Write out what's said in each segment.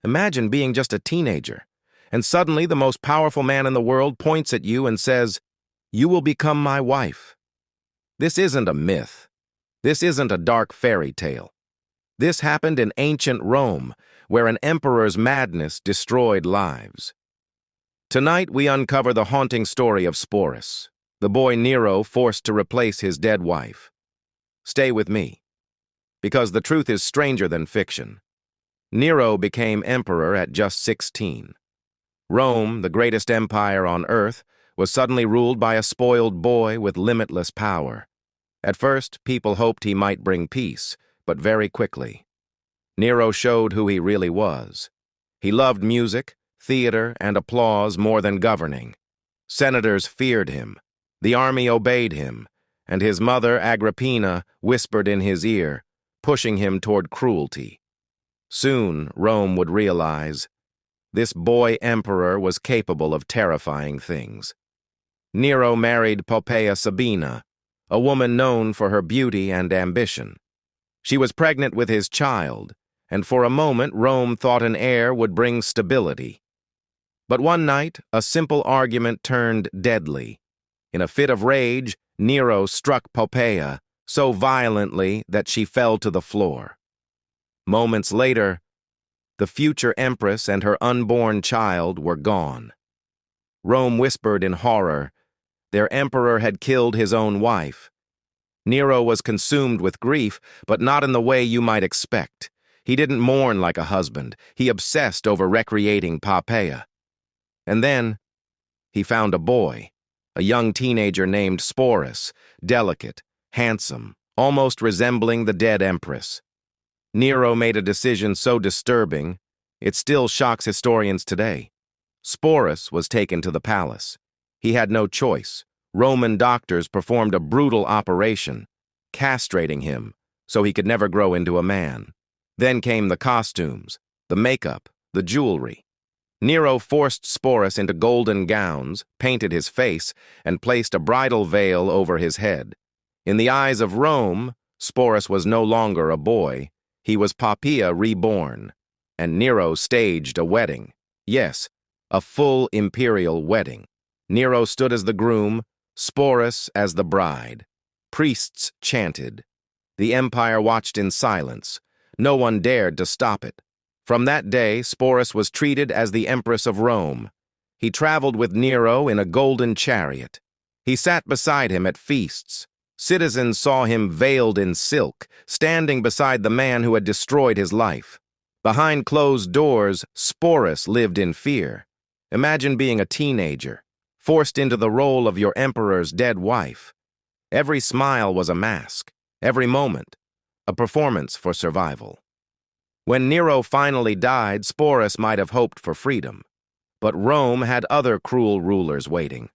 Imagine being just a teenager, and suddenly the most powerful man in the world points at you and says, "You will become my wife." This isn't a myth. This isn't a dark fairy tale. This happened in ancient Rome, where an emperor's madness destroyed lives. Tonight we uncover the haunting story of Sporus, the boy Nero forced to replace his dead wife. Stay with me, because the truth is stranger than fiction. Nero became emperor at just 16. Rome, the greatest empire on earth, was suddenly ruled by a spoiled boy with limitless power. At first, people hoped he might bring peace, but very quickly, Nero showed who he really was. He loved music, theater, and applause more than governing. Senators feared him, the army obeyed him, and his mother, Agrippina, whispered in his ear, pushing him toward cruelty. Soon, Rome would realize this boy emperor was capable of terrifying things. Nero married Poppaea Sabina, a woman known for her beauty and ambition. She was pregnant with his child, and for a moment Rome thought an heir would bring stability. But one night, a simple argument turned deadly. In a fit of rage, Nero struck Poppaea so violently that she fell to the floor. Moments later, the future empress and her unborn child were gone. Rome whispered in horror, their emperor had killed his own wife. Nero was consumed with grief, but not in the way you might expect. He didn't mourn like a husband. He obsessed over recreating Poppaea. And then, he found a boy, a young teenager named Sporus, delicate, handsome, almost resembling the dead empress. Nero made a decision so disturbing, it still shocks historians today. Sporus was taken to the palace. He had no choice. Roman doctors performed a brutal operation, castrating him so he could never grow into a man. Then came the costumes, the makeup, the jewelry. Nero forced Sporus into golden gowns, painted his face, and placed a bridal veil over his head. In the eyes of Rome, Sporus was no longer a boy. He was Poppaea reborn, and Nero staged a wedding. Yes, a full imperial wedding. Nero stood as the groom, Sporus as the bride. Priests chanted. The empire watched in silence. No one dared to stop it. From that day, Sporus was treated as the Empress of Rome. He traveled with Nero in a golden chariot. He sat beside him at feasts. Citizens saw him veiled in silk, standing beside the man who had destroyed his life. Behind closed doors, Sporus lived in fear. Imagine being a teenager, forced into the role of your emperor's dead wife. Every smile was a mask, every moment, a performance for survival. When Nero finally died, Sporus might have hoped for freedom. But Rome had other cruel rulers waiting.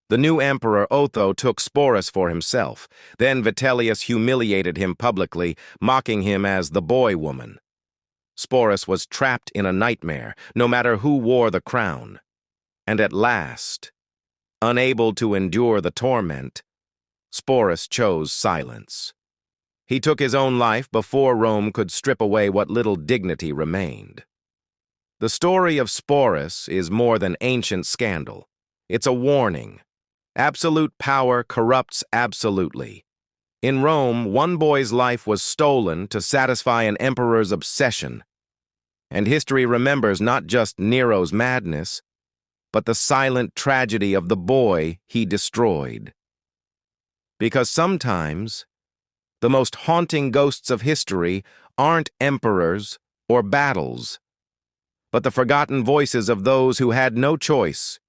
The new emperor Otho took Sporus for himself. Then Vitellius humiliated him publicly, mocking him as the boy woman. Sporus was trapped in a nightmare, no matter who wore the crown. And at last, unable to endure the torment, Sporus chose silence. He took his own life before Rome could strip away what little dignity remained. The story of Sporus is more than ancient scandal. It's a warning. Absolute power corrupts absolutely. In Rome, one boy's life was stolen to satisfy an emperor's obsession. And history remembers not just Nero's madness, but the silent tragedy of the boy he destroyed. Because sometimes, the most haunting ghosts of history aren't emperors or battles, but the forgotten voices of those who had no choice